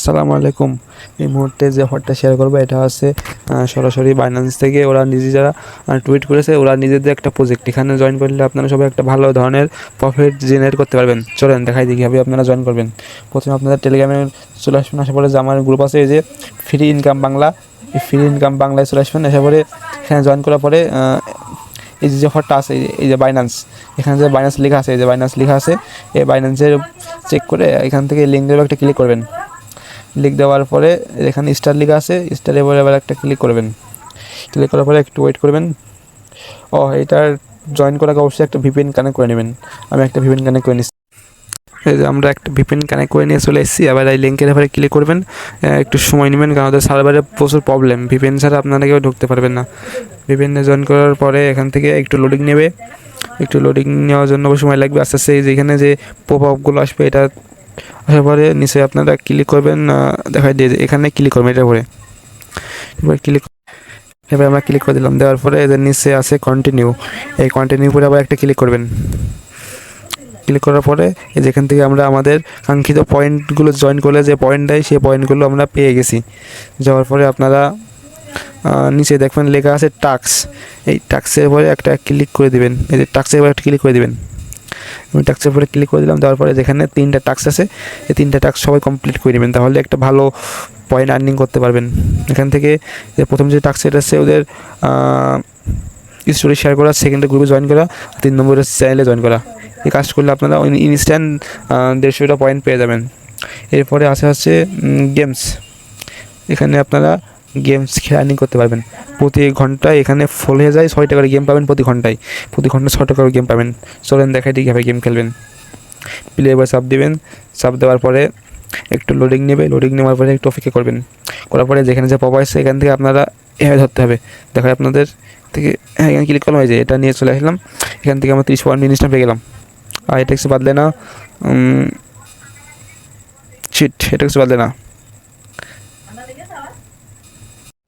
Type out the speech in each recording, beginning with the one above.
আসসালামু আলাইকুম। এই মুহূর্তে যে অফারটা শেয়ার করবো এটা হচ্ছে সরাসরি বাইন্যান্স থেকে ওরা নিজে যারা টুইট করেছে, ওরা নিজেদের একটা প্রজেক্ট। এখানে জয়েন করলে আপনারা সবাই একটা ভালো ধরনের প্রফিট জেনারেট করতে পারবেন। চলেন দেখাই দিই কীভাবে আপনারা জয়েন করবেন। প্রথমে আপনারা টেলিগ্রামে চলে আসবেন। আসার পরে যে আমার গ্রুপ আছে এই যে ফ্রি ইনকাম বাংলা, এই ফ্রি ইনকাম বাংলায় চলে আসবেন। আসার পরে এখানে জয়েন করার পরে এই যে অফারটা আছে, এই যে বাইন্যান্স, এখানে যে বাইন্যান্স লেখা আছে, এই যে বাইন্যান্স লেখা আছে, এই বাইন্যান্সের চেক করে এখান থেকে লিঙ্ক দেবে, একটা ক্লিক করবেন। ক্লিক দেওয়ার পরে এখানে স্টার লেখা আছে, স্টারের পরে আবার একটা ক্লিক করবেন। ক্লিক করার পরে একটু ওয়েট করবেন। এটার জয়েন করাকে অবশ্যই একটা ভিপিএন কানেক্ট করে নেবেন। আমি একটা ভিপিএন কানেক্ট করে নিচ্ছি। এই যে আমরা একটা ভিপিএন কানেক্ট করে নিয়ে চলে এসেছি। আবার এই লিঙ্কের ব্যাপারে ক্লিক করবেন। একটু সময় নেবেন, কারণ ওদের সার্ভারে প্রচুর প্রবলেম। ভিপিএন ছাড়া আপনারা কেউ ঢুকতে পারবেন না। ভিপিএনে জয়েন করার পরে এখান থেকে একটু লোডিং নেবে। একটু লোডিং নেওয়ার জন্য সময় লাগবে। আস্তে আস্তে যেখানে যে পপ আপগুলো আসবে, এটা আসার পরে নিচে আপনারা ক্লিক করবেন, দেখাই দিয়ে এখানে ক্লিক করবেন। এটার পরে এবার এবার আমরা ক্লিক করে দিলাম। দেওয়ার পরে এদের নিচে আছে কন্টিনিউ, এই কন্টিনিউ করে আবার একটা ক্লিক করবেন। ক্লিক করার পরে যেখান থেকে আমরা আমাদের কাঙ্ক্ষিত পয়েন্টগুলো জয়েন করলে যে পয়েন্ট দেয়, সেই পয়েন্টগুলো আমরা পেয়ে গেছি। যাওয়ার পরে আপনারা নিচে দেখবেন লেখা আছে টাস্ক, এই টাস্কের পরে একটা ক্লিক করে দিবেন। এই যে টাস্কের পরে একটা ক্লিক করে দিবেন। আমি টাস্কের পরে ক্লিক করে দিলাম। দেওয়ার পরে যেখানে 3টা টাস্ক আছে, এই 3টা টাস্ক সবাই কমপ্লিট করে নেবেন, তাহলে একটা ভালো পয়েন্ট আর্নিং করতে পারবেন। এখান থেকে প্রথম যে টাস্ক সেটা আছে ওদের স্টোরি শেয়ার করা, সেকেন্ডে গ্রুপে জয়েন করা, 3 নম্বরের চ্যানেলে জয়েন করা। এই কাজ করলে আপনারা ইনস্ট্যান্ট 150টা পয়েন্ট পেয়ে যাবেন। এরপরে হচ্ছে গেমস। এখানে আপনারা গেমস খেলে আর্নিং করতে পারবেন। প্রতি ঘন্টায় এখানে ফুল হয়ে যায় 6 টাকার গেম পাবেন। প্রতি ঘন্টায় 6 টাকার গেম পাবেন। চলেন দেখাই দিই কীভাবে গেম খেলবেন। প্লে এবার চাপ দেবেন। চাপ দেওয়ার পরে একটু লোডিং নেবে। লোডিং নেওয়ার পরে একটু অপেক্ষা করবেন। করার পরে যেখানে যে পপ আসছে এখান থেকে আপনারা এভাবে ধরতে হবে। দেখায় আপনাদের থেকে, এখানে ক্লিক করলাম। এই যে এটা নিয়ে চলে আসলাম। এখান থেকে আমরা 30 পয়েন্ট ইনস্ট্যান্ট পেয়ে গেলাম। আর এটা কিছু বাদলে না, এটা কিছু বাদলে না।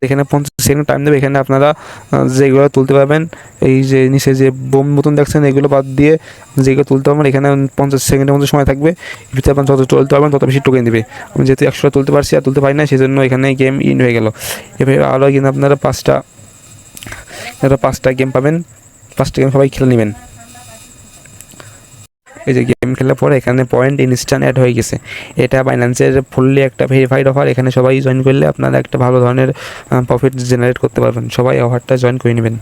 এখানে 50 সেকেন্ড টাইম দেবে। এখানে আপনারা যেগুলো তুলতে পারবেন, এই যে নিচে যে বোম মতন দেখছেন, এগুলো বাদ দিয়ে যেগুলো তুলতে পারবেন, এখানে 50 সেকেন্ডের মধ্যে সময় থাকবে। ভিতরে আপনার যত তুলতে পারবেন তত বেশি টোকেন দেবে। আমি যেহেতু 100টা তুলতে পারছি আর তুলতে পারি না, সেই জন্য এখানে গেম ইন হয়ে গেল। এভাবে আরও কিন্তু আপনারা 5টা গেম পাবেন। 5টা গেম সবাই খেলে নেবেন। এই যে গেম খেলার পরে এখানে পয়েন্ট ইনস্ট্যান্ট অ্যাড হয়ে গেছে। এটা বাইন্যান্সের ফুললি একটা ভেরিফাইড অফার। এখানে সবাই জয়েন করলে আপনারা একটা ভালো ধরনের প্রফিট জেনারেট করতে পারবেন। সবাই অফারটা জয়েন করে নেবেন।